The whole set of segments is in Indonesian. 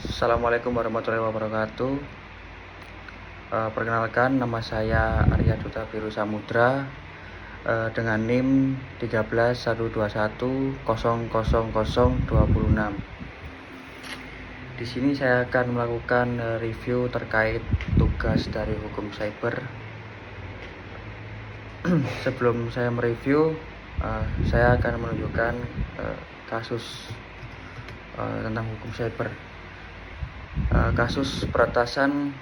Assalamualaikum warahmatullahi wabarakatuh. Perkenalkan, nama saya Arya Duta Biru Samudra dengan NIM 13.121.000.26. Di sini saya akan melakukan review terkait tugas dari hukum cyber. Sebelum saya mereview, saya akan menunjukkan kasus tentang hukum cyber. Kasus peretasan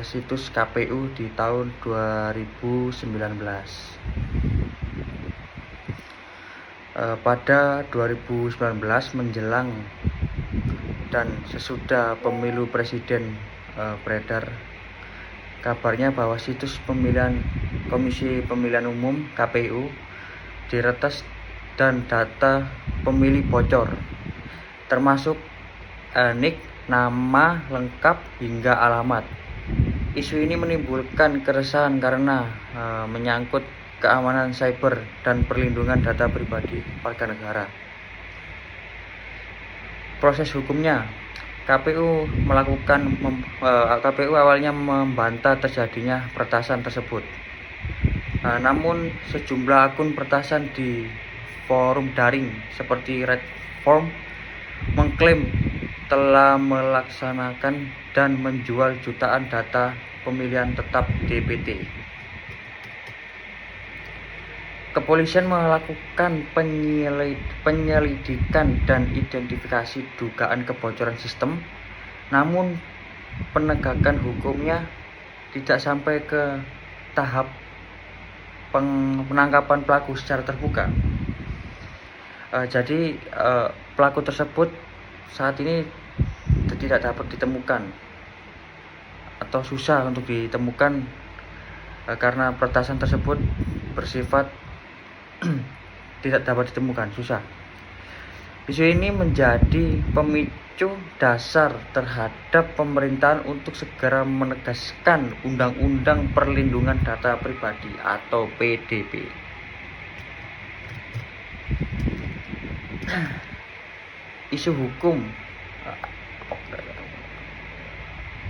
situs KPU di tahun 2019. Pada 2019 menjelang dan sesudah pemilu presiden beredar kabarnya bahwa situs Komisi Pemilihan Umum KPU diretas dan data pemilih bocor, termasuk nik, nama lengkap hingga alamat. Isu ini menimbulkan keresahan karena menyangkut keamanan cyber dan perlindungan data pribadi warga negara. Proses hukumnya, KPU awalnya membantah terjadinya peretasan tersebut. Namun sejumlah akun peretasan di forum daring seperti Red Forum mengklaim telah melaksanakan dan menjual jutaan data pemilihan tetap DPT. Kepolisian melakukan penyelidikan dan identifikasi dugaan kebocoran sistem, namun penegakan hukumnya tidak sampai ke tahap penangkapan pelaku secara terbuka. Jadi pelaku tersebut saat ini tidak dapat ditemukan atau susah untuk ditemukan karena peretasan tersebut bersifat tidak dapat ditemukan, susah. Isu ini menjadi pemicu dasar terhadap pemerintahan untuk segera menegaskan Undang-Undang Perlindungan Data Pribadi atau PDP. Isu hukum,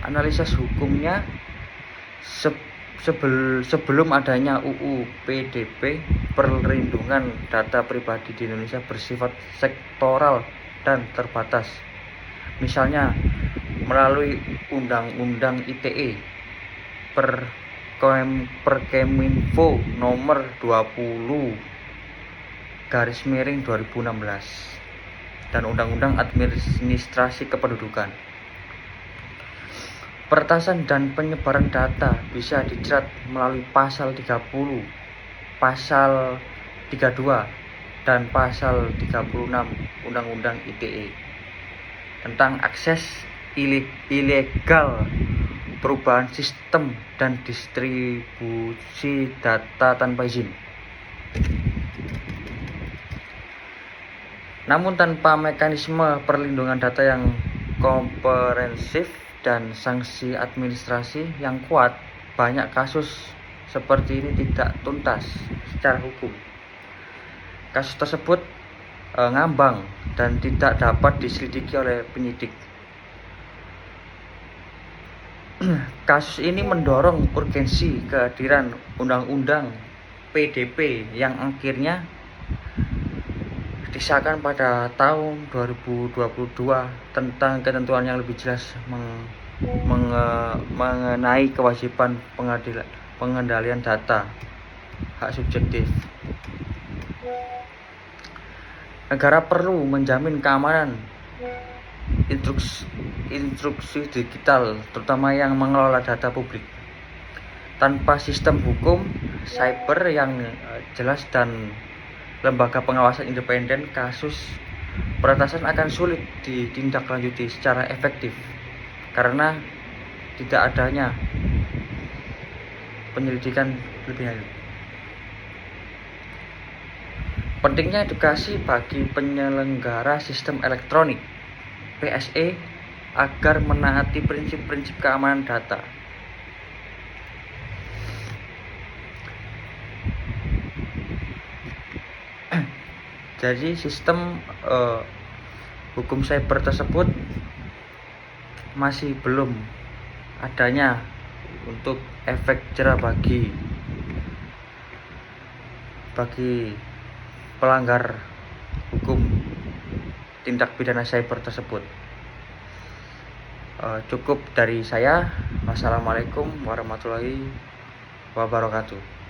analisis hukumnya sebelum adanya UU PDP, perlindungan data pribadi di Indonesia bersifat sektoral dan terbatas. Misalnya melalui Undang-Undang ITE, Perkeminfo nomor 20/2016 dan Undang-Undang Administrasi Kependudukan. Peretasan dan penyebaran data bisa dijerat melalui pasal 30, pasal 32, dan pasal 36 Undang-Undang ITE tentang akses ilegal, perubahan sistem, dan distribusi data tanpa izin. Namun tanpa mekanisme perlindungan data yang komprehensif dan sanksi administrasi yang kuat, banyak kasus seperti ini tidak tuntas secara hukum. Kasus tersebut ngambang dan tidak dapat diselidiki oleh penyidik. Kasus ini mendorong urgensi kehadiran Undang-Undang PDP yang akhirnya disahkan pada tahun 2022 tentang ketentuan yang lebih jelas mengenai kewajiban pengendalian data hak subjektif. Negara perlu menjamin keamanan instruksi digital, terutama yang mengelola data publik. Tanpa sistem hukum cyber yang jelas dan lembaga pengawasan independen, kasus peretasan akan sulit ditindaklanjuti secara efektif karena tidak adanya penyelidikan lebih lanjut. Pentingnya edukasi bagi penyelenggara sistem elektronik PSE agar menaati prinsip-prinsip keamanan data. Jadi sistem hukum cyber tersebut masih belum adanya untuk efek jera bagi pelanggar hukum tindak pidana cyber tersebut. Cukup dari saya. Wassalamualaikum warahmatullahi wabarakatuh.